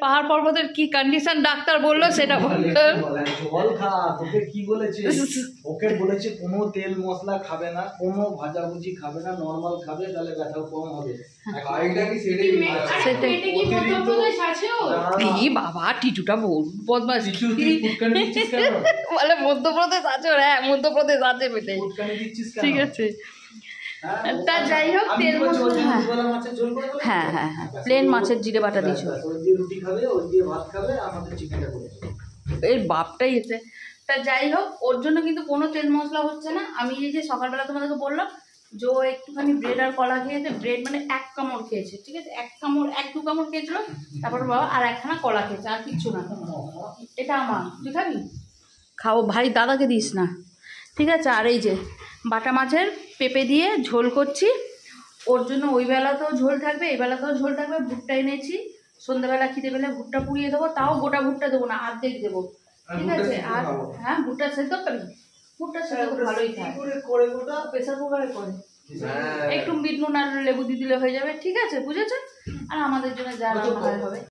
পাহাড় পর্বতের কি কন্ডিশন ডাক্তার বললো সেটা বল। জল খা, তোকে কি বলেছে? ওকে বলেছে কোনো তেল মশলা খাবে না, কোনো ভাজাভুজি খাবে না, নরমাল খাবে, তাহলে ব্যথা কম হবে। এই বাবা টিটুটা বদমাস বলে মধ্যপ্রদেশ আছে ওর। হ্যাঁ মধ্যপ্রদেশ আছে বেটে, ঠিক আছে। তা যাই হোক তেল মশলা, হ্যাঁ হ্যাঁ হ্যাঁ প্লেন মাছের জিরে বাটা দিয়েছো, রুটি খাবে, ওই দিয়ে ভাত খাবে, আমাদের চিকেনটা করে এর বাপটাই এসে। তা যাই হোক ওর জন্য কিন্তু কোনো তেল মশলা হচ্ছে না। আমি এই যে সকালবেলা তোমাদেরকে বললাম যে ও একটুখানি ব্রেড আর কলা খেয়েছে, ব্রেড মানে 1 কামড় খেয়েছে, ঠিক আছে, 1-2 কামড় খেয়েছিল, তারপর বাবা আর একখানা কলা খেয়েছে, আর কিচ্ছু না। এটা আমার, তুই খাবি? খাও ভাই, দাদাকে দিস না, ঠিক আছে। আর এই যে বাটা মাছের পেঁপে দিয়ে ঝোল করছি, ওর জন্য ওই বেলাতেও ঝোল থাকবে, এই বেলাতেও ঝোল থাকবে। ভুট্টা এনেছি, সন্ধ্যাবেলা খিদে পেলে ভুট্টা পুড়িয়ে দেবো, তাও গোটা ভুট্টা দেবো না, অর্ধেক দেবো, ঠিক আছে। আর হ্যাঁ ভুট্টা সেদ্ধ পাবি, ভুট্টা সেদ্ধ খুব ভালোই খায়, প্রেসার কুকারে করে, একটু বিট নুন আর লেবু দিয়ে দিলে হয়ে যাবে, ঠিক আছে, বুঝেছো? আর আমাদের জন্য যা রান্না হবে।